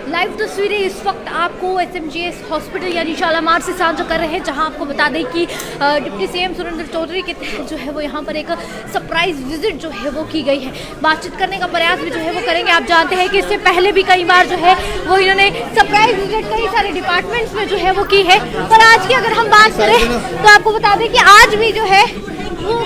Live तस्वीरें इस वक्त आपको एसएमजीएस हॉस्पिटल यानी शालामार से साझा कर रहे हैं, जहां आपको बता दें कि डिप्टी सीएम सुरेंद्र चौधरी के तहत जो है वो यहां पर एक सरप्राइज विजिट जो है वो की गई है। बातचीत करने का प्रयास भी जो है वो करेंगे। आप जानते हैं कि इससे पहले भी कई बार जो है वो इन्होंने सरप्राइज विजिट कई सारे डिपार्टमेंट्स में जो है वो की है, पर आज की अगर हम बात करें तो आपको बता दें कि आज भी जो है वो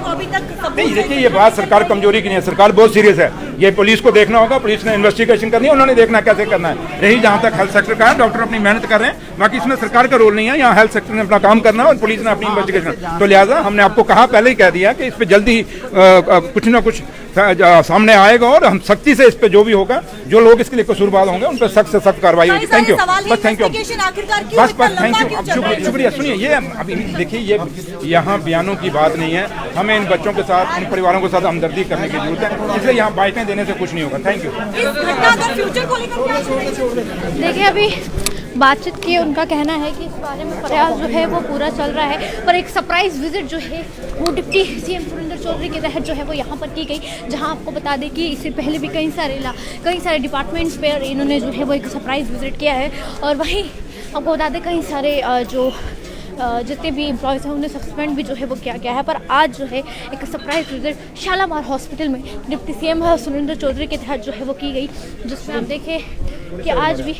अभी तक नहीं। देखिए, ये बात सरकार कमजोरी की नहीं है, सरकार बहुत सीरियस है। ये पुलिस को देखना होगा, पुलिस ने इन्वेस्टिगेशन करनी है, उन्होंने देखना कैसे करना है। यही जहाँ तक हेल्थ सेक्टर का है, डॉक्टर अपनी मेहनत कर रहे हैं, बाकी इसमें सरकार का रोल नहीं है। यहाँ हेल्थ सेक्टर ने अपना काम करना है और पुलिस ने अपनी इन्वेस्टिगेशन। तो लिहाजा हमने आपको कहा, पहले ही कह दिया कि इस पर जल्दी कुछ ना कुछ सामने आएगा और हम सख्ती से इस पे जो भी होगा, जो लोग इसके लिए कसूरवार होंगे उन पर सख्त से सख्त कार्रवाई होगी। थैंक यू, बस थैंक यू, बस थैंक यू, शुक्रिया। सुनिए, ये अभी देखिए, ये यहाँ बयानों की बात नहीं है, हमें इन बच्चों के साथ, इन परिवारों के साथ हमदर्दी करने की जरूरत है, इसलिए यहाँ बाइटें देने से कुछ नहीं होगा। Thank you. देखिए, अभी बातचीत की उनका कहना है कि इस बारे में प्रयास जो है वो पूरा चल रहा है, पर एक सरप्राइज विजिट जो है वो डिप्टी सीएम सुरेंद्र चौधरी के तहत जो है वो यहाँ पर की गई, जहाँ आपको बता दें कि इससे पहले भी कई सारे डिपार्टमेंट्स पर इन्होंने जो है वो एक सरप्राइज विजिट किया है। और वहीं आपको बता दें कई सारे जो जितने भी एम्प्लॉयज़ हैं उन्हें सस्पेंड भी जो है वो किया गया है, पर आज जो है एक सरप्राइज विजिट शालामार हॉस्पिटल में डिप्टी सीएम सुरेंद्र चौधरी के तहत जो है वो की गई, जिसमें आप देखें कि आज भी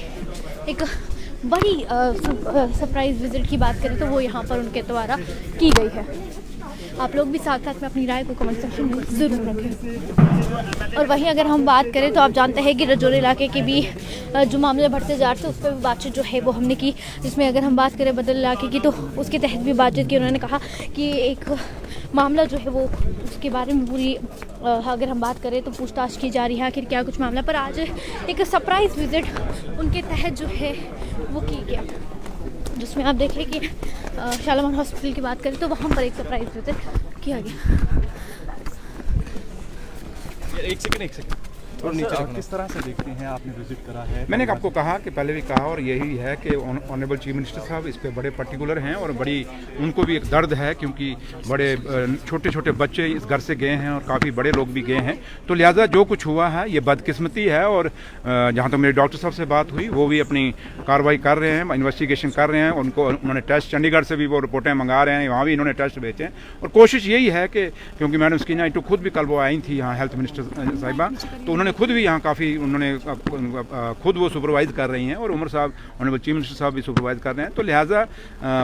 एक बड़ी सरप्राइज विजिट की बात करें तो वो यहाँ पर उनके द्वारा की गई है। आप लोग भी साथ साथ में अपनी राय को कमेंट सेक्शन में ज़रूर रखें। और वहीं अगर हम बात करें तो आप जानते हैं कि रजौरी इलाके के भी जो मामले बढ़ते जा रहे थे उस पर भी बातचीत जो है वो हमने की, जिसमें अगर हम बात करें बदल इलाके की तो उसके तहत भी बातचीत की। उन्होंने कहा कि एक मामला जो है वो उसके बारे में पूरी अगर हम बात करें तो पूछताछ की जा रही है, आखिर क्या कुछ मामला। पर आज एक सरप्राइज विजिट उनके तहत जो है वो की गया, जिसमें आप देखें कि शालामार हॉस्पिटल की बात करें तो वहाँ पर एक सरप्राइज विजिट किया गया। एक सेकंड और नीचे किस तरह से देखते हैं, आपने विजिट करा है? मैंने आपको कहा कि पहले भी कहा और यही है कि ऑनरेबल चीफ मिनिस्टर साहब इस पे बड़े पर्टिकुलर हैं और बड़ी उनको भी एक दर्द है, क्योंकि बड़े छोटे छोटे बच्चे इस घर से गए हैं और काफ़ी बड़े लोग भी गए हैं। तो लिहाजा जो कुछ हुआ है ये बदकिस्मती है। और जहाँ तक मेरे डॉक्टर साहब से बात हुई, वो भी अपनी कार्रवाई कर रहे हैं, इन्वेस्टिगेशन कर रहे हैं। उन्होंने टेस्ट चंडीगढ़ से भी वो रिपोर्टें मंगा रहे हैं, वहाँ भी इन्होंने टेस्ट भेजे हैं। और कोशिश यही है कि क्योंकि मैडम स्कीना इंटू खुद भी कल वो आई थी यहाँ हेल्थ मिनिस्टर साहिबा, तो उन्होंने खुद भी यहाँ काफ़ी उन्होंने खुद वो सुपरवाइज कर रही हैं और उमर साहब ऑनरेबल चीफ मिनिस्टर साहब भी सुपरवाइज कर रहे हैं। तो लिहाजा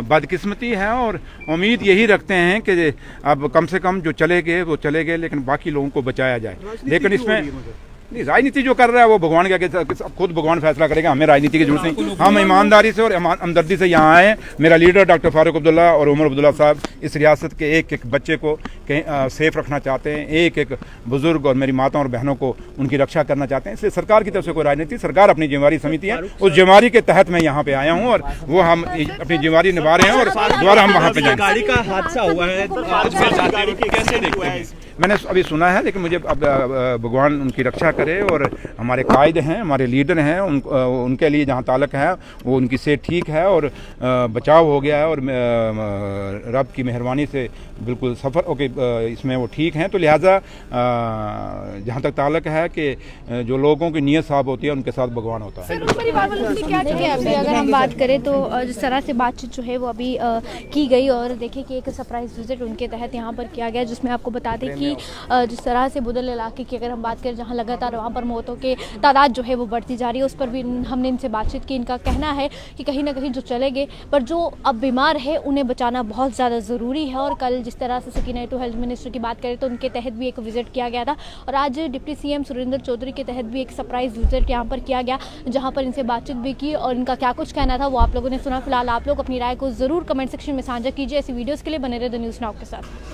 बदकिस्मती है और उम्मीद यही रखते हैं कि अब कम से कम जो चले गए वो चले गए, लेकिन बाकी लोगों को बचाया जाए। लेकिन इसमें नहीं, राजनीति जो कर रहा है वो भगवान के आगे खुद भगवान फैसला करेगा, हमें राजनीति की जरूरत नहीं। हम ईमानदारी से और हमदर्दी से यहाँ आए। मेरा लीडर डॉक्टर फारूक अब्दुल्ला और उमर अब्दुल्ला साहब इस रियासत के एक एक बच्चे को सेफ रखना चाहते हैं, एक एक बुजुर्ग और मेरी माताओं और बहनों को उनकी रक्षा करना चाहते हैं। इसलिए सरकार की तरफ से कोई राजनीति, सरकार अपनी जिम्मेवारी समिति है, उस जिम्मेवारी के तहत मैं यहाँ पे आया हूँ और वो हम अपनी जिम्मेवारी निभा रहे हैं और दोबारा हम वहाँ पे जाएंगे। गाड़ी का हादसा हुआ है, कैसे देखते हैं? मैंने अभी सुना है, लेकिन मुझे अब भगवान उनकी रक्षा करे और हमारे कायद हैं, हमारे लीडर हैं, उनके लिए जहाँ ताल्लुक है वो उनकी सेहत ठीक है और बचाव हो गया है और रब की मेहरबानी से बिल्कुल सफ़र ओके इसमें वो ठीक हैं। तो लिहाजा जहाँ तक ताल्लुक है कि जो लोगों की नीयत साफ होती है उनके साथ भगवान होता है। अभी अगर हम बात करें तो जिस तरह से बातचीत जो है वो अभी की गई और देखिए कि एक सरप्राइज विजिट उनके तहत यहाँ पर किया गया, जिसमें आपको बता दें कि जिस तरह से बुदल इलाके की अगर हम बात करें जहाँ लगातार वहाँ पर मौतों के तादाद जो है वो बढ़ती जा रही है, उस पर भी हमने इनसे बातचीत की। इनका कहना है कि कहीं ना कहीं जो चले गए पर जो अब बीमार है उन्हें बचाना बहुत ज़्यादा ज़रूरी है। और कल जिस तरह से सकीना टू हेल्थ मिनिस्टर की बात करें तो उनके तहत भी एक विजिट किया गया था और आज डिप्टी सीएम सुरेंद्र चौधरी के तहत भी एक सरप्राइज विजिट यहाँ पर किया गया, जहाँ पर इनसे बातचीत भी की और इनका क्या कुछ कहना था वो आप लोगों ने सुना। फिलहाल आप लोग अपनी राय को ज़रूर कमेंट सेक्शन में साझा कीजिए। ऐसी वीडियोज़ के लिए बने रहे द न्यूज़ नाउ के साथ।